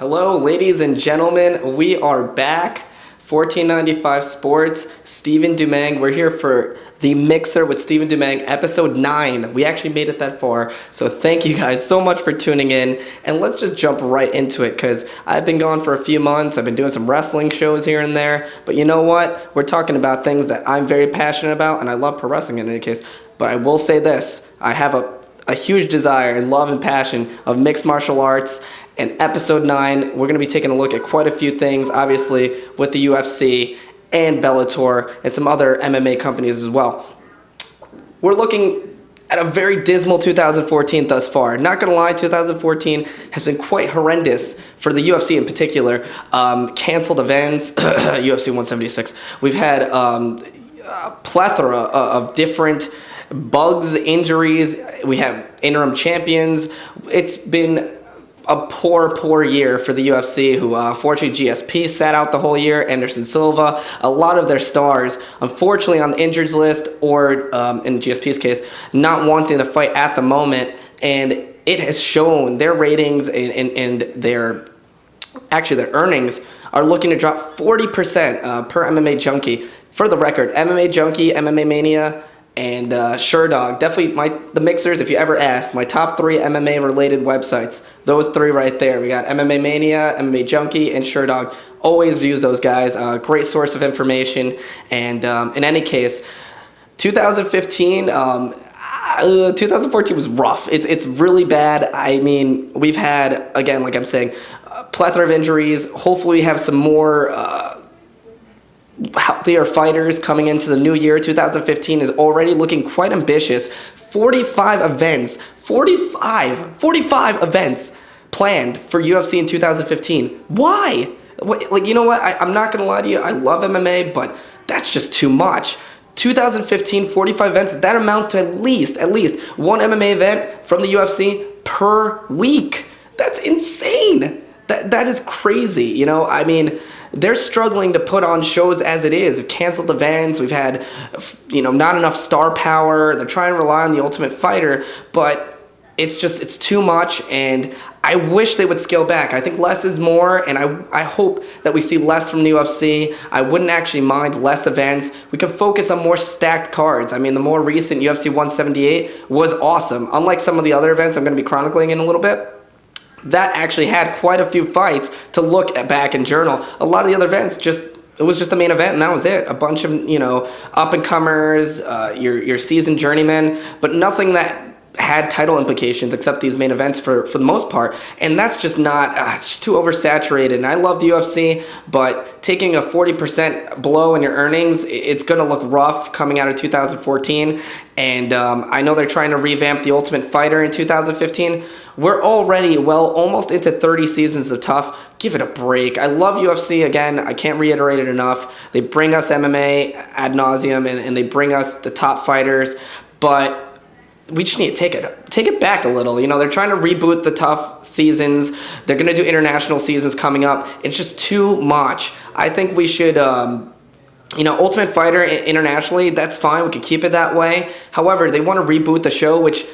Hello, ladies and gentlemen. We are back. 1495 Sports, Steven Dumeng. We're here for The Mixer with Steven Dumeng, episode 9. We actually made it that far. So thank you guys so much for tuning in. And let's just jump right into it because I've been gone for a few months. I've been doing some wrestling shows here and there. But you know what? We're talking about things that I'm very passionate about, and I love pro wrestling in any case. But I will say this. I have a huge desire and love and passion of mixed martial arts. And episode 9, we're going to be taking a look at quite a few things, obviously, with the UFC and Bellator and some other MMA companies as well. We're looking at a very dismal 2014 thus far. Not going to lie, 2014 has been quite horrendous for the UFC in particular. Canceled events, UFC 176. We've had a plethora of different bugs, injuries. We have interim champions. It's been a poor year for the UFC, who unfortunately GSP sat out the whole year. Anderson Silva, a lot of their stars, unfortunately on the injured list, or in GSP's case, not wanting to fight at the moment. And it has shown their ratings and their earnings are looking to drop 40% per MMA Junkie. For the record, MMA Junkie, MMA Mania, and SureDog, definitely the mixers. If you ever ask, my top 3 MMA related websites, those 3 right there. We got MMA Mania, MMA Junkie, and SureDog. Always use those guys. Great source of information. And in any case, 2015, 2014 was rough. It's really bad. I mean, we've had, again, like I'm saying, a plethora of injuries. Hopefully we have some more healthier fighters coming into the new year. 2015 is already looking quite ambitious. 45 events planned for UFC in 2015. Why? Like, you know what? I'm not going to lie to you. I love MMA, but that's just too much. 2015, 45 events, that amounts to at least one MMA event from the UFC per week. That's insane. That is crazy. You know, I mean, they're struggling to put on shows as it is. We've canceled events. We've had, not enough star power. They're trying to rely on the Ultimate Fighter, but it's too much, and I wish they would scale back. I think less is more, and I hope that we see less from the UFC. I wouldn't actually mind less events. We could focus on more stacked cards. I mean, the more recent UFC 178 was awesome. Unlike some of the other events I'm going to be chronicling in a little bit, that actually had quite a few fights to look at back and journal. A lot of the other events it was just the main event and that was it. A bunch of, up and comers, your seasoned journeymen, but nothing that had title implications except these main events for the most part. And that's just not, it's just too oversaturated. And I love the UFC, but taking a 40% blow in your earnings, it's going to look rough coming out of 2014. And I know they're trying to revamp the Ultimate Fighter in 2015. We're already, almost into 30 seasons of tough. Give it a break. I love UFC. Again, I can't reiterate it enough. They bring us MMA ad nauseum, and they bring us the top fighters. But we just need to take it back a little. They're trying to reboot the tough seasons. They're going to do international seasons coming up. It's just too much. I think we should, Ultimate Fighter internationally, that's fine. We could keep it that way. However, they want to reboot the show, which,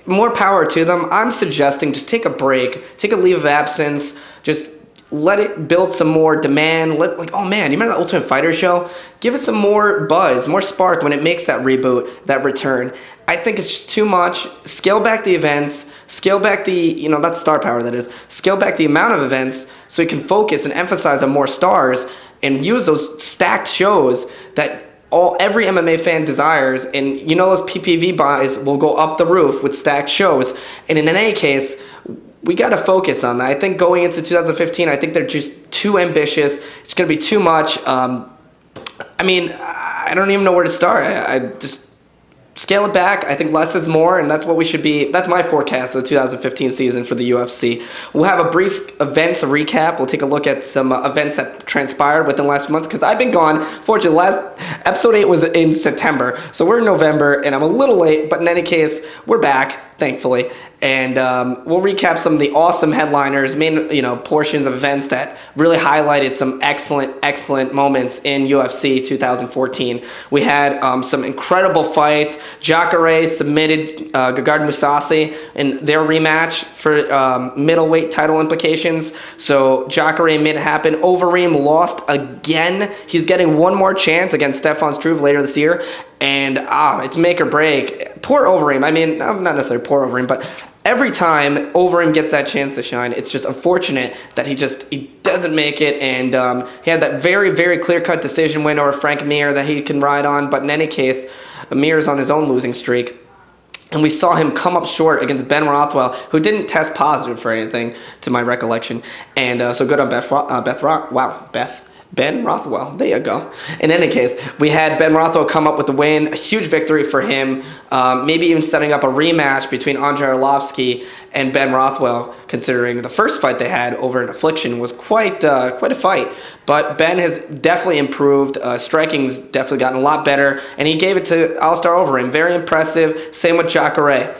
more power to them. I'm suggesting just take a break, take a leave of absence, just let it build some more demand. Oh man, you remember that Ultimate Fighter show? Give it some more buzz, more spark when it makes that reboot, that return. I think it's just too much. Scale back the events, scale back the, that's star power that is, scale back the amount of events so you can focus and emphasize on more stars and use those stacked shows that every MMA fan desires. And those PPV buys will go up the roof with stacked shows. And in any case, we got to focus on that. I think going into 2015, I think they're just too ambitious. It's going to be too much. I don't even know where to start. I just scale it back. I think less is more, and that's what we should be. That's my forecast of the 2015 season for the UFC. We'll have a brief events recap. We'll take a look at some events that transpired within the last months, because I've been gone. Fortunately, episode 8 was in September, so we're in November, and I'm a little late, but in any case, we're back. thankfully. And we'll recap some of the awesome headliners, portions of events that really highlighted some excellent moments in UFC 2014. We had some incredible fights. Jacare submitted Gegard Mousasi in their rematch for middleweight title implications. So Jacare made it happen. Overeem lost again. He's getting one more chance against Stefan Struve later this year. And it's make or break. Poor Overeem. I mean, not necessarily poor Overeem, but every time Overeem gets that chance to shine, it's just unfortunate that he doesn't make it. And he had that very, very clear-cut decision win over Frank Mir that he can ride on. But in any case, Mir's on his own losing streak. And we saw him come up short against Ben Rothwell, who didn't test positive for anything, to my recollection. And so good on Ben Rothwell. There you go. In any case, we had Ben Rothwell come up with the win. A huge victory for him. Maybe even setting up a rematch between Andrei Arlovski and Ben Rothwell, considering the first fight they had over in Affliction was quite a fight. But Ben has definitely improved. Striking's definitely gotten a lot better. And he gave it to Alistair Overeem. Very impressive. Same with Jacare.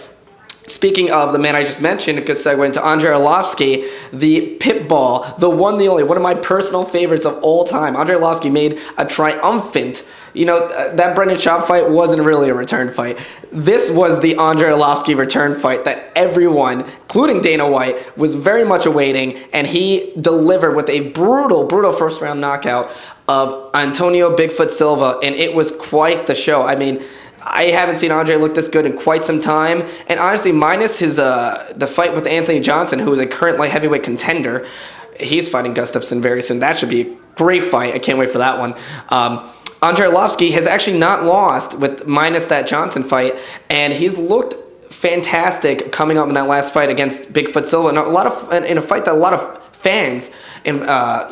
Speaking of the man I just mentioned, a good segue into Andrei Arlovski, the Pitbull, the one, the only, one of my personal favorites of all time. Andrei Arlovski made a triumphant, that Brendan Schaub fight wasn't really a return fight. This was the Andrei Arlovski return fight that everyone, including Dana White, was very much awaiting, and he delivered with a brutal first round knockout of Antonio Bigfoot Silva, and it was quite the show. I mean, I haven't seen Andre look this good in quite some time. And honestly, minus his the fight with Anthony Johnson, who is a current light heavyweight contender, he's fighting Gustafsson very soon. That should be a great fight. I can't wait for that one. Andrei Arlovski has actually not lost with minus that Johnson fight, and he's looked fantastic coming up in that last fight against Bigfoot Silva. And in a fight that a lot of fans and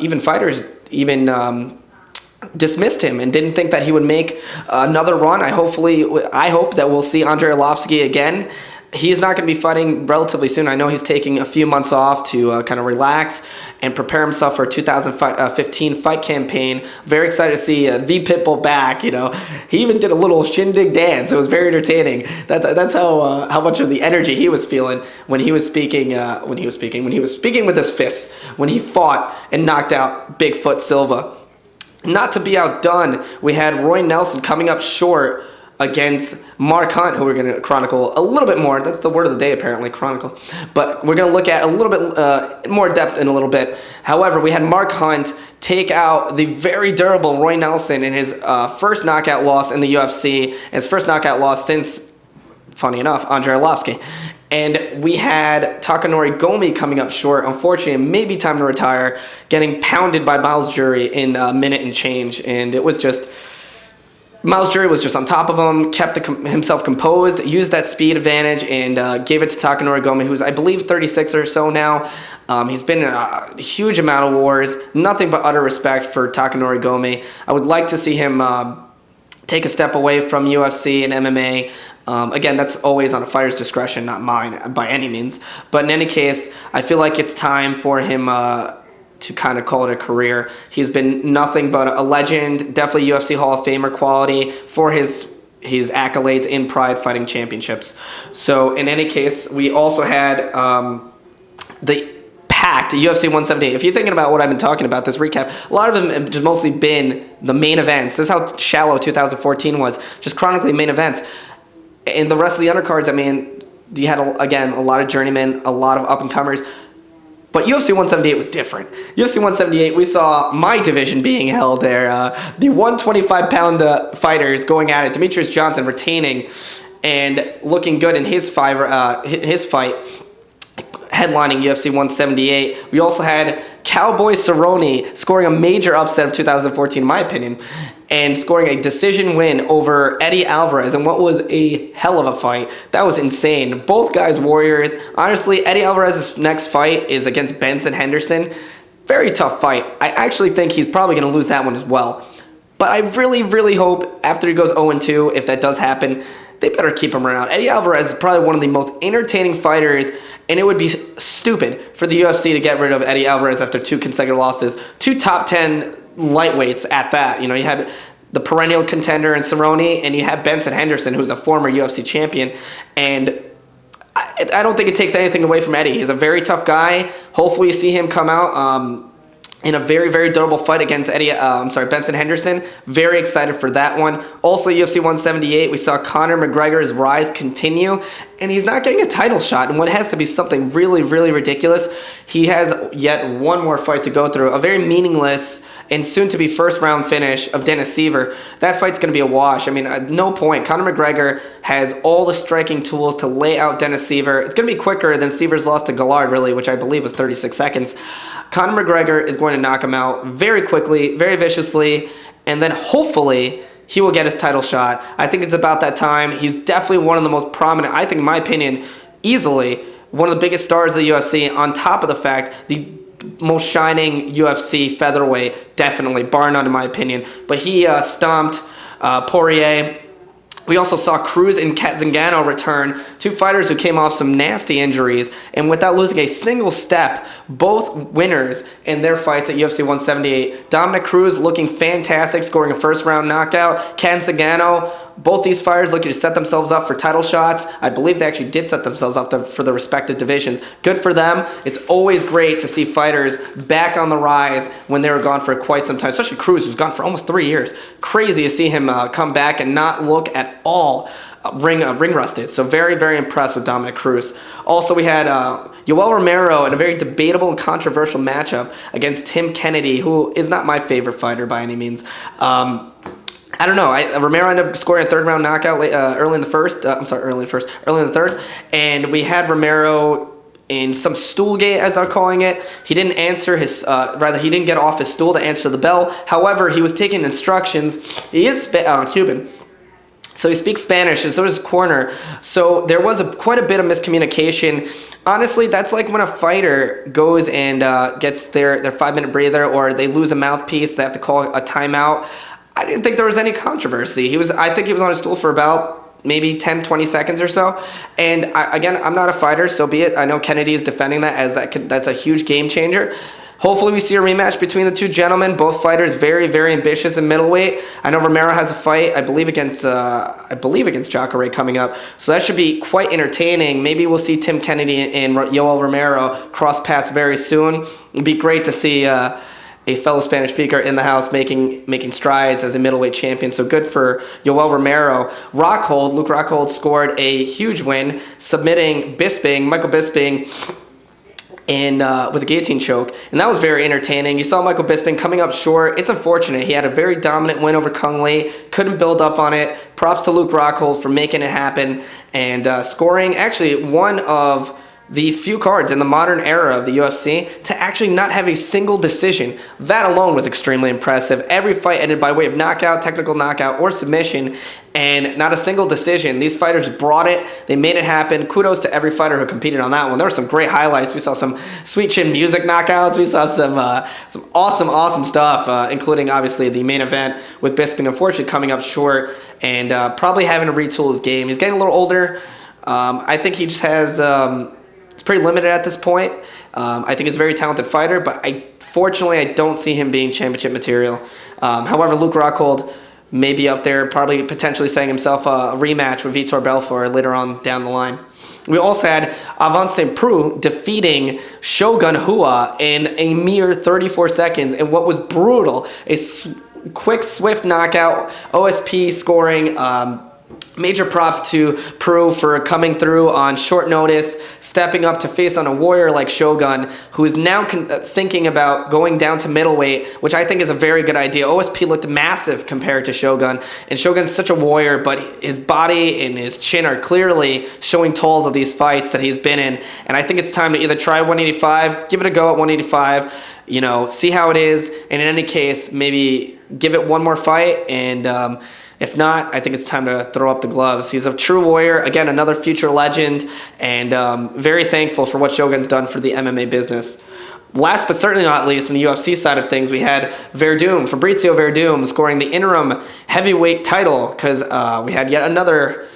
even fighters dismissed him and didn't think that he would make another run. I hope that we'll see Andrei Arlovski again. He's not going to be fighting relatively soon. I know he's taking a few months off to kind of relax and prepare himself for a 2015 fight campaign. Very excited to see the Pitbull back. He even did a little shindig dance. It was very entertaining. That's how much of the energy he was feeling when he was speaking. When he was speaking with his fists when he fought and knocked out Bigfoot Silva. Not to be outdone, we had Roy Nelson coming up short against Mark Hunt, who we're going to chronicle a little bit more. That's the word of the day, apparently, chronicle. But we're going to look at a little bit more depth in a little bit. However, we had Mark Hunt take out the very durable Roy Nelson in his first knockout loss in the UFC, his first knockout loss since, funny enough, Andrei Arlovski. And we had Takanori Gomi coming up short, unfortunately, maybe time to retire, getting pounded by Miles Jury in a minute and change. And it was just, Miles Jury was just on top of him, kept himself composed, used that speed advantage, and gave it to Takanori Gomi, who's, I believe, 36 or so now. He's been in a huge amount of wars. Nothing but utter respect for Takanori Gomi. I would like to see him take a step away from UFC and MMA. Again, that's always on a fighter's discretion, not mine by any means. But in any case, I feel like it's time for him to kind of call it a career. He's been nothing but a legend, definitely UFC Hall of Famer quality for his accolades in Pride Fighting Championships. So in any case, we also had the packed UFC 178. If you're thinking about what I've been talking about, this recap, a lot of them have just mostly been the main events. This is how shallow 2014 was, just chronically main events. And the rest of the undercards, I mean, you had, again, a lot of journeymen, a lot of up-and-comers. But UFC 178 was different. UFC 178, we saw my division being held there. The 125-pound fighters going at it. Demetrius Johnson retaining and looking good in his fight, headlining UFC 178. We also had Cowboy Cerrone scoring a major upset of 2014, in my opinion, and scoring a decision win over Eddie Alvarez in what was a hell of a fight. That was insane. Both guys warriors. Honestly, Eddie Alvarez's next fight is against Benson Henderson. Very tough fight. I actually think he's probably going to lose that one as well. But I really, really hope after he goes 0-2, if that does happen, they better keep him around. Eddie Alvarez is probably one of the most entertaining fighters, and it would be stupid for the UFC to get rid of Eddie Alvarez after 2 consecutive losses. 2 top 10 lightweights at that. You had the perennial contender in Cerrone, and you had Benson Henderson, who's a former UFC champion. And I don't think it takes anything away from Eddie. He's a very tough guy. Hopefully, you see him come out in a very, very durable fight against Benson Henderson. Very excited for that one. Also, UFC 178, we saw Conor McGregor's rise continue, and he's not getting a title shot in what has to be something really, really ridiculous. He has yet one more fight to go through, a very meaningless and soon-to-be first-round finish of Dennis Siver. That fight's going to be a wash. I mean, at no point. Conor McGregor has all the striking tools to lay out Dennis Siver. It's going to be quicker than Siver's loss to Gallard, really, which I believe was 36 seconds. Conor McGregor is going to knock him out very quickly, very viciously, and then hopefully he will get his title shot. I think it's about that time. He's definitely one of the most prominent, I think in my opinion, easily one of the biggest stars of the UFC, on top of the fact the most shining UFC featherweight, definitely, bar none in my opinion. But he stomped Poirier. We also saw Cruz and Zingano return, two fighters who came off some nasty injuries, and without losing a single step, both winners in their fights at UFC 178. Dominic Cruz looking fantastic, scoring a first-round knockout. Ken Zingano, both these fighters looking to set themselves up for title shots. I believe they actually did set themselves up for the respective divisions. Good for them. It's always great to see fighters back on the rise when they were gone for quite some time, especially Cruz, who's gone for almost 3 years. Crazy to see him come back and not look at all ring rusted. So very, very impressed with Dominic Cruz. Also, we had Yoel Romero in a very debatable and controversial matchup against Tim Kennedy, who is not my favorite fighter by any means. I don't know. Romero ended up scoring a third-round knockout early in the third. And we had Romero in some stoolgate, as they're calling it. He didn't answer he didn't get off his stool to answer the bell. However, he was taking instructions. He is Cuban, so he speaks Spanish, and so does his corner. So there was quite a bit of miscommunication. Honestly, that's like when a fighter goes and gets their 5-minute breather, or they lose a mouthpiece, they have to call a timeout. I didn't think there was any controversy. I think he was on his stool for about maybe 10, 20 seconds or so. And again, I'm not a fighter, so be it. I know Kennedy is defending that as that's a huge game changer. Hopefully we see a rematch between the two gentlemen. Both fighters very, very ambitious in middleweight. I know Romero has a fight, I believe against Jacare coming up. So that should be quite entertaining. Maybe we'll see Tim Kennedy and Yoel Romero cross paths very soon. It'd be great to see a fellow Spanish speaker in the house making strides as a middleweight champion. So good for Yoel Romero. Luke Rockhold scored a huge win, submitting Michael Bisping with a guillotine choke, and that was very entertaining. You saw Michael Bisping coming up short. It's unfortunate. He had a very dominant win over Kung Lee, couldn't build up on it. Props to Luke Rockhold for making it happen and scoring actually one of the few cards in the modern era of the UFC to actually not have a single decision. That alone was extremely impressive. Every fight ended by way of knockout, technical knockout, or submission, and not a single decision. These fighters brought it. They made it happen. Kudos to every fighter who competed on that one. There were some great highlights. We saw some Sweet Chin Music knockouts. We saw some awesome stuff, including obviously the main event with Bisping unfortunately coming up short and probably having to retool his game. He's getting a little older. I think he just has... it's pretty limited at this point. I think he's a very talented fighter, but fortunately I don't see him being championship material. However, Luke Rockhold may be up there, probably potentially setting himself a rematch with Vitor Belfort later on down the line. We also had Avance St. Preux defeating Shogun Rua in a mere 34 seconds in what was brutal. A quick, swift knockout, OSP scoring... Major props to Prue for coming through on short notice, stepping up to face on a warrior like Shogun, who is now thinking about going down to middleweight, which I think is a very good idea. OSP looked massive compared to Shogun, and Shogun's such a warrior, but his body and his chin are clearly showing tolls of these fights that he's been in, and I think it's time to either try 185, give it a go at 185, see how it is, and in any case, maybe give it one more fight, and if not, I think it's time to throw up the gloves. He's a true warrior. Again, another future legend, and very thankful for what Shogun's done for the MMA business. Last but certainly not least, in the UFC side of things, we had Fabrizio Verdum, scoring the interim heavyweight title because we had yet another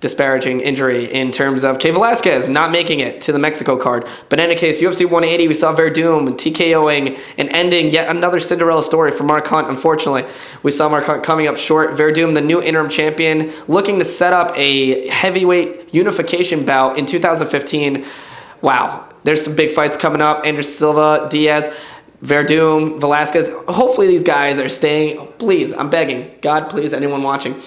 disparaging injury in terms of Cain Velasquez not making it to the Mexico card. But in any case, UFC 180, we saw Verdum TKOing and ending yet another Cinderella story for Mark Hunt. Unfortunately, we saw Mark Hunt coming up short. Verdum, the new interim champion, looking to set up a heavyweight unification bout in 2015. Wow, there's some big fights coming up. Anderson Silva, Diaz, Verdum, Velasquez. Hopefully these guys are staying. Please, I'm begging. God, please, anyone watching.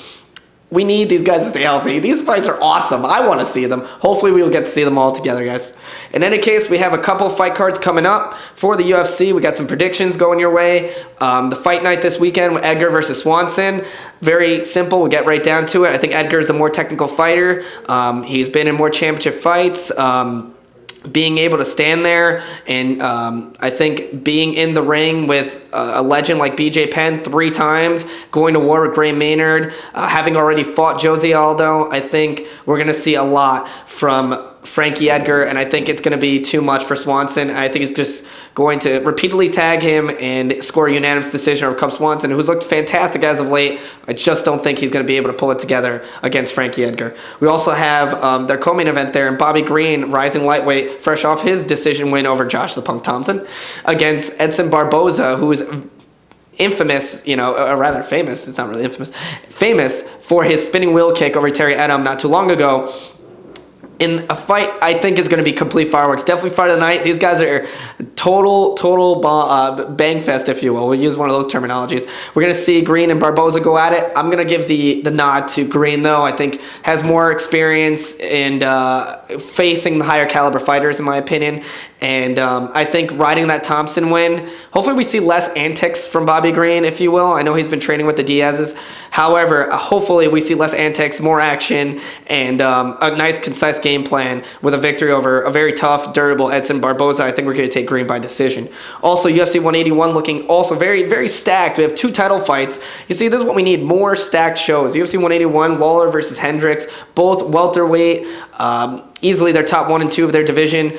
We need these guys to stay healthy. These fights are awesome. I want to see them. Hopefully we will get to see them all together, guys. In any case, we have a couple fight cards coming up for the UFC. We got some predictions going your way. The fight night this weekend with Edgar versus Swanson. Very simple. We'll get right down to it. I think Edgar is a more technical fighter. He's been in more championship fights. Being able to stand there and I think being in the ring with a legend like BJ Penn 3 times, going to war with Gray Maynard, having already fought Jose Aldo, I think we're going to see a lot from Frankie Edgar, and I think it's going to be too much for Swanson. I think he's just going to repeatedly tag him and score a unanimous decision over Cub Swanson, who's looked fantastic as of late. I just don't think he's going to be able to pull it together against Frankie Edgar. We also have their co-main event there, and Bobby Green, rising lightweight, fresh off his decision win over Josh the Punk Thompson, against Edson Barboza, who is infamous, or rather famous, it's not really infamous, famous for his spinning wheel kick over Terry Edom not too long ago. In a fight, I think is going to be complete fireworks. Definitely fight of the night. These guys are total bang fest, if you will. We'll use one of those terminologies. We're going to see Green and Barboza go at it. I'm going to give the nod to Green, though. I think has more experience and facing the higher caliber fighters, in my opinion. And I think riding that Thompson win, hopefully we see less antics from Bobby Green, if you will. I know he's been training with the Diaz's. However, hopefully we see less antics, more action, and a nice, concise game plan with a victory over a very tough, durable Edson Barboza. I think we're going to take Green by decision. Also, UFC 181 looking also very, very stacked. We have 2 title fights. You see, this is what we need, more stacked shows. UFC 181, Lawler versus Hendricks, both welterweight, easily their top 1 and 2 of their division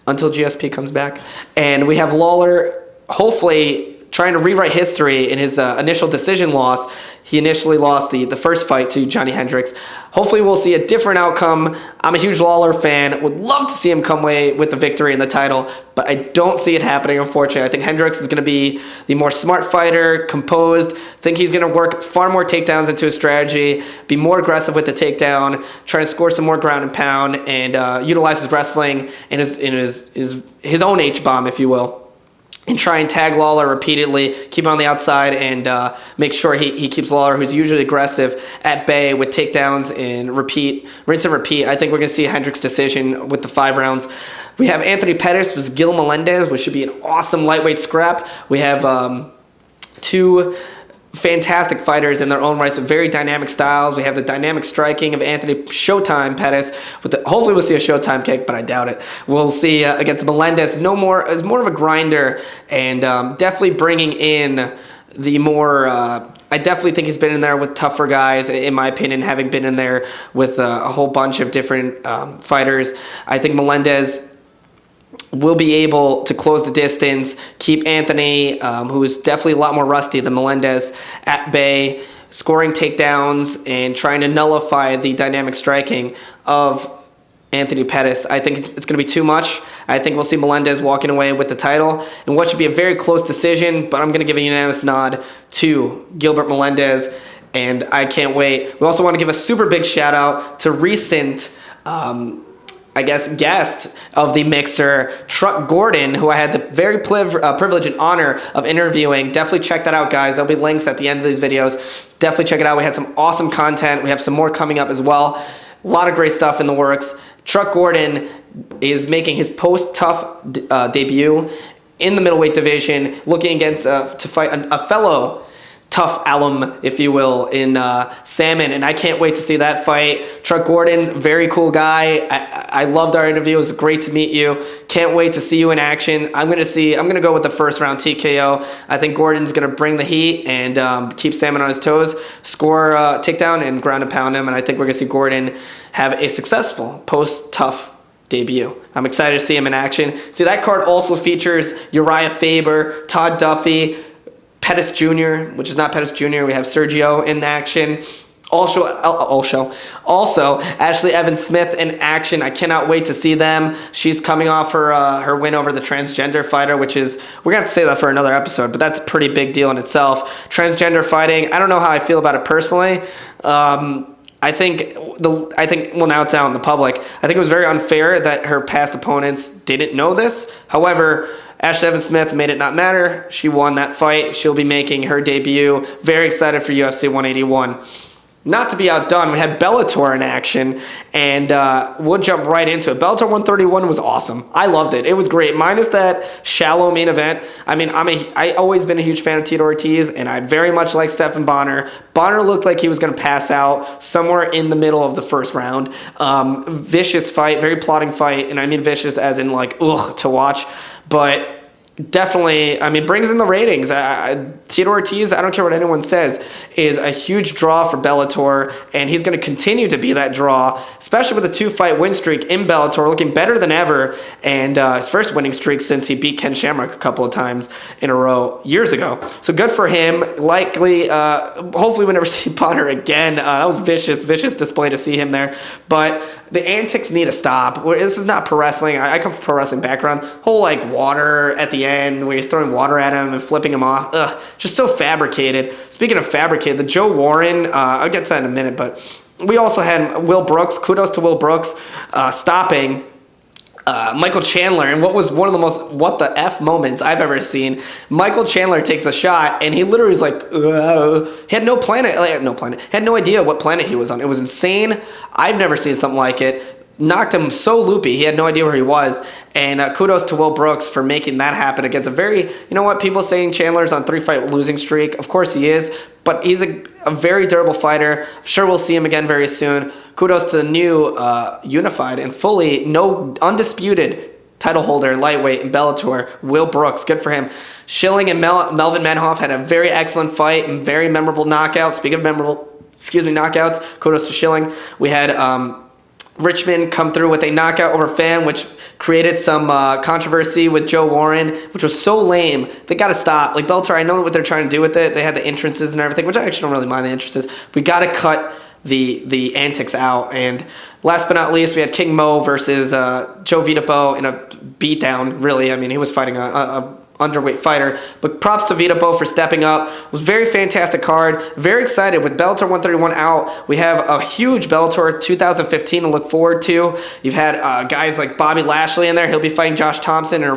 until GSP comes back. And we have Lawler hopefully trying to rewrite history in his initial decision loss. He initially lost the first fight to Johnny Hendricks. Hopefully we'll see a different outcome. I'm a huge Lawler fan. Would love to see him come away with the victory and the title, but I don't see it happening, unfortunately. I think Hendricks is going to be the more smart fighter, composed. I think he's going to work far more takedowns into his strategy, be more aggressive with the takedown, try to score some more ground and pound, and utilize his wrestling in his own H-bomb, if you will. And try and tag Lawler repeatedly, keep him on the outside, and make sure he keeps Lawler, who's usually aggressive, at bay with takedowns and rinse and repeat. I think we're going to see a Hendricks decision with the 5 rounds. We have Anthony Pettis versus Gil Melendez, which should be an awesome lightweight scrap. We have 2 fantastic fighters in their own rights with very dynamic styles. We have the dynamic striking of Anthony Showtime Pettis. Hopefully we'll see a Showtime kick, but I doubt it. We'll see against Melendez. Is more of a grinder, and definitely bringing in the more. I definitely think he's been in there with tougher guys, in my opinion, having been in there with a whole bunch of different fighters. I think Melendez will be able to close the distance, keep Anthony, who is definitely a lot more rusty than Melendez, at bay, scoring takedowns and trying to nullify the dynamic striking of Anthony Pettis. I think it's going to be too much. I think we'll see Melendez walking away with the title in what should be a very close decision, but I'm going to give a unanimous nod to Gilbert Melendez, and I can't wait. We also want to give a super big shout out to recent guest of the Mixer, Truck Gordon, who I had the very privilege and honor of interviewing. Definitely check that out, guys. There'll be links at the end of these videos. Definitely check it out. We had some awesome content. We have some more coming up as well. A lot of great stuff in the works. Truck Gordon is making his post-tough debut in the middleweight division, looking against to fight a fellow tough alum, if you will, in Salmon, and I can't wait to see that fight. Truck Gordon, very cool guy. I loved our interview. It was great to meet you. Can't wait to see you in action. I'm gonna go with the first round TKO. I think Gordon's gonna bring the heat and keep Salmon on his toes, score takedown and ground and pound him, and I think we're gonna see Gordon have a successful post-tough debut. I'm excited to see him in action. See, that card also features Uriah Faber, Todd Duffy, Pettis Jr., which is not Pettis Jr. We have Sergio in action. Also, Ashley Evans Smith in action. I cannot wait to see them. She's coming off her win over the transgender fighter, which is, we're gonna have to say that for another episode, but that's a pretty big deal in itself. Transgender fighting. I don't know how I feel about it personally. I think now it's out in the public. I think it was very unfair that her past opponents didn't know this. However, Ashley Evans Smith made it not matter. She won that fight. She'll be making her debut. Very excited for UFC 181. Not to be outdone, we had Bellator in action, and we'll jump right into it. Bellator 131 was awesome. I loved it. It was great, minus that shallow main event. I mean, I always been a huge fan of Tito Ortiz, and I very much like Stephan Bonner. Bonner looked like he was going to pass out somewhere in the middle of the first round. Vicious fight, very plotting fight, and I mean vicious as in like, ugh, to watch. But definitely, I mean, brings in the ratings. Tito Ortiz, I don't care what anyone says, is a huge draw for Bellator, and he's going to continue to be that draw, especially with a 2-fight win streak in Bellator, looking better than ever, and his first winning streak since he beat Ken Shamrock a couple of times in a row years ago. So good for him. Likely, hopefully we never see Bonner again. That was vicious display to see him there, but the antics need to stop. This is not pro wrestling. I come from pro wrestling background. Whole like water at the end where he's throwing water at him and flipping him off. Ugh, just so fabricated. Speaking of fabricated, the Joe Warren, I'll get to that in a minute, but we also had Will Brooks. Kudos to Will Brooks stopping Michael Chandler, and what was one of the most what the F moments I've ever seen. Michael Chandler takes a shot, and he literally was like, he had had no idea what planet he was on. It was insane. I've never seen something like it. Knocked him so loopy, he had no idea where he was. And kudos to Will Brooks for making that happen against a very, you know what, people saying Chandler's on 3-fight losing streak. Of course he is, but he's a very durable fighter. I'm sure we'll see him again very soon. Kudos to the new unified and fully, no undisputed title holder lightweight in Bellator, Will Brooks. Good for him. Schilling and Melvin Manhoff had a very excellent fight and very memorable knockout. Speaking of knockouts, kudos to Schilling. We had Richmond come through with a knockout over Fan, which created some controversy with Joe Warren, which was so lame. They got to stop. Like, Bellator, I know what they're trying to do with it. They had the entrances and everything, which I actually don't really mind the entrances. We got to cut the antics out. And last but not least, we had King Mo versus Joe Vidapo in a beatdown, really. I mean, he was fighting a underweight fighter, but props to Vidapo for stepping up. It was a very fantastic card. Very excited with Bellator 131 out. We have a huge Bellator 2015 to look forward to. You've had guys like Bobby Lashley in there. He'll be fighting James Thompson in in their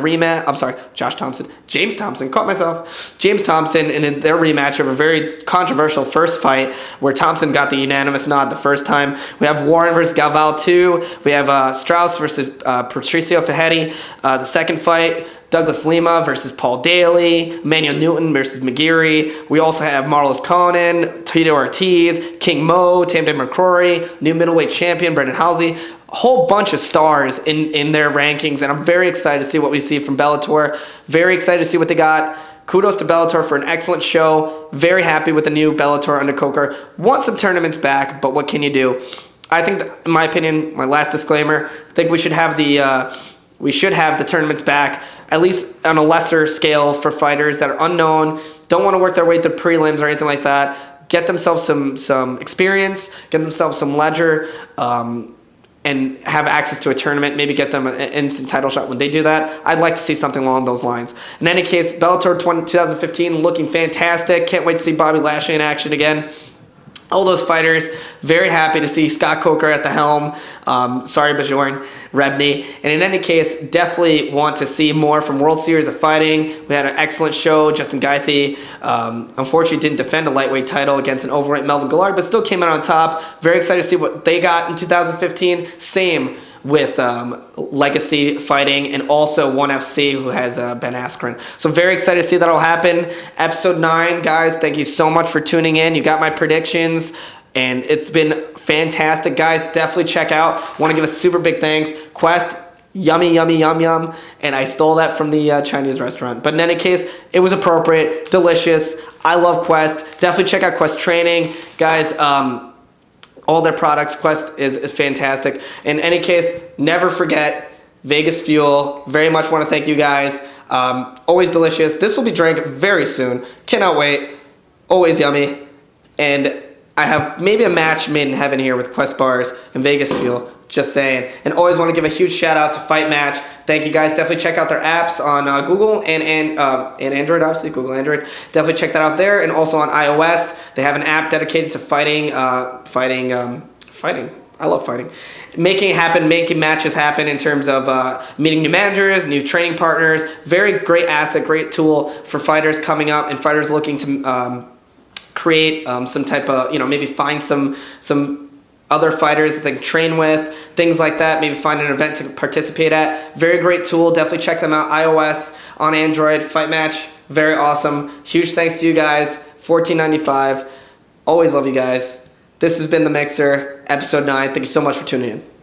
rematch of a very controversial first fight where Thompson got the unanimous nod the first time. We have Warren versus Galval 2. We have Strauss versus Patricio Fajedi. The second fight, Douglas Lima versus Paul Daly, Emmanuel Newton versus McGeary. We also have Marlos Conan, Tito Ortiz, King Mo, Tamden McCrory, new middleweight champion Brendan Halsey. A whole bunch of stars in their rankings, and I'm very excited to see what we see from Bellator. Very excited to see what they got. Kudos to Bellator for an excellent show. Very happy with the new Bellator under Coker. Want some tournaments back, but what can you do? I think, in my opinion, my last disclaimer, I think we should have the tournaments back, at least on a lesser scale for fighters that are unknown, don't want to work their way to prelims or anything like that. Get themselves some experience, get themselves some ledger, and have access to a tournament, maybe get them an instant title shot when they do that. I'd like to see something along those lines. In any case, Bellator 2015 looking fantastic. Can't wait to see Bobby Lashley in action again. All those fighters, very happy to see Scott Coker at the helm. Sorry, Bjorn Rebney. And in any case, definitely want to see more from World Series of Fighting. We had an excellent show. Justin Gaethje, unfortunately, didn't defend a lightweight title against an overweight Melvin Guillard, but still came out on top. Very excited to see what they got in 2015. Same with Legacy Fighting and also ONE FC, who has Ben Askren. So very excited to see that all happen. Episode 9, guys, thank you so much for tuning in. You got my predictions, and it's been fantastic, guys. Definitely check out. Want to give a super big thanks. Quest, yummy, yummy, yum, yum. And I stole that from the Chinese restaurant. But in any case, it was appropriate, delicious. I love Quest. Definitely check out Quest Training. Guys, all their products, Quest is fantastic. In any case, never forget Vegas Fuel. Very much want to thank you guys. Always delicious. This will be drank very soon. Cannot wait. Always yummy. And I have maybe a match made in heaven here with Quest Bars and Vegas Fuel. Just saying. And always want to give a huge shout out to Fight Match. Thank you guys. Definitely check out their apps on Google and Android, obviously. Google, Android. Definitely check that out there. And also on iOS. They have an app dedicated to fighting. Fighting. I love fighting. Making it happen, making matches happen in terms of meeting new managers, new training partners. Very great asset, great tool for fighters coming up and fighters looking to create some type of, maybe find some other fighters that they can train with, things like that. Maybe find an event to participate at. Very great tool. Definitely check them out. iOS, on Android, Fight Match. Very awesome. Huge thanks to you guys. $14.95. Always love you guys. This has been The Mixer, episode 9. Thank you so much for tuning in.